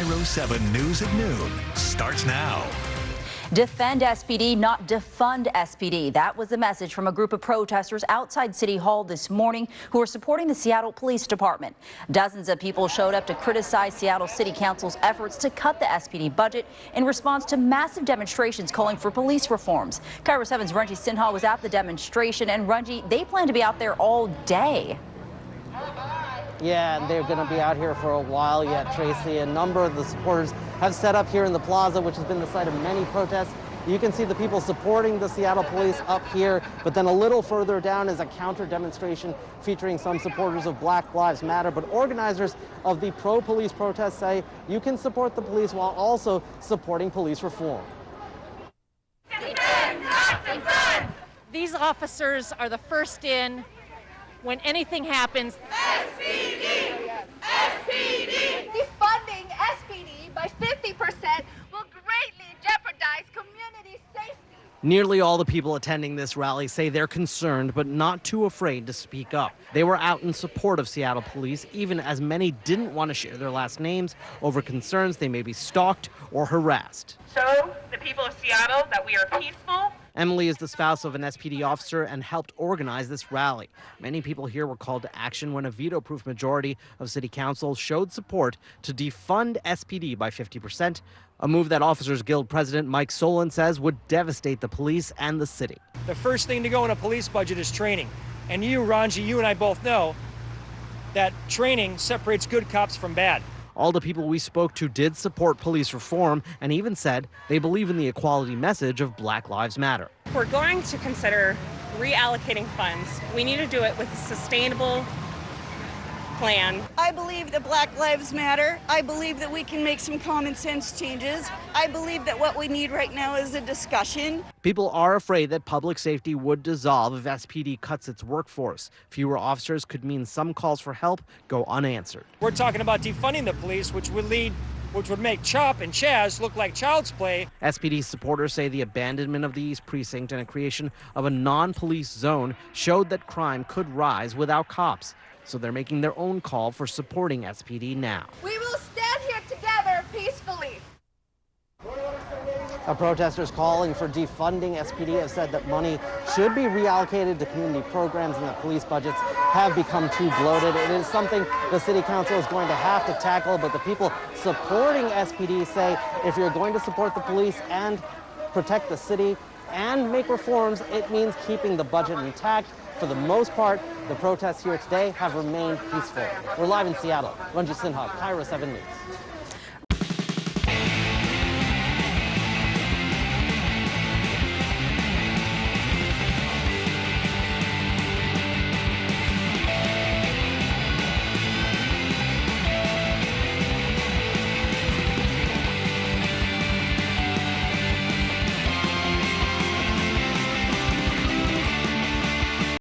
KIRO 7 News at noon starts now. Defend SPD, not defund SPD. That was the message from a group of protesters outside City Hall this morning who are supporting the Seattle Police Department. Dozens of people showed up to criticize Seattle City Council's efforts to cut the SPD budget in response to massive demonstrations calling for police reforms. KIRO 7's Runji Sinha was at the demonstration, and Runji, they plan to be out there all day. Yeah, and they're going to be out here for a while yet, Tracy. A number of the supporters have set up here in the plaza, which has been the site of many protests. You can see the people supporting the Seattle Police up here, but then a little further down is a counter demonstration featuring some supporters of Black Lives Matter. But organizers of the pro-police protests say you can support the police while also supporting police reform. Defend, not defund! These officers are the first in when anything happens. SPD! SPD! Defunding SPD by 50% will greatly jeopardize community safety. Nearly all the people attending this rally say they're concerned but not too afraid to speak up. They were out in support of Seattle police, even as many didn't want to share their last names over concerns they may be stalked or harassed. Show the people of Seattle that we are peaceful. Emily is the spouse of an SPD officer and helped organize this rally. Many people here were called to action when a veto-proof majority of city council showed support to defund SPD by 50%, a move that Officers Guild President Mike Solon says would devastate the police and the city. The first thing to go in a police budget is training. And you, Ranji, you and I both know that training separates good cops from bad. All the people we spoke to did support police reform and even said they believe in the equality message of Black Lives Matter. If we're going to consider reallocating funds, we need to do it with a sustainable plan. I believe that Black Lives Matter. I believe that we can make some common sense changes. I believe that what we need right now is a discussion. People are afraid that public safety would dissolve if SPD cuts its workforce. Fewer officers could mean some calls for help go unanswered. We're talking about defunding the police, which would make CHOP and Chaz look like child's play. SPD supporters say the abandonment of the East Precinct and a creation of a non-police zone showed that crime could rise without cops. So they're making their own call for supporting SPD now. We will stand here together peacefully. Protesters calling for defunding SPD have said that money should be reallocated to community programs and that police budgets have become too bloated. It is something the city council is going to have to tackle, but the people supporting SPD say if you're going to support the police and protect the city and make reforms, it means keeping the budget intact. For the most part, the protests here today have remained peaceful. We're live in Seattle. Runji Sinha, KIRO 7 News.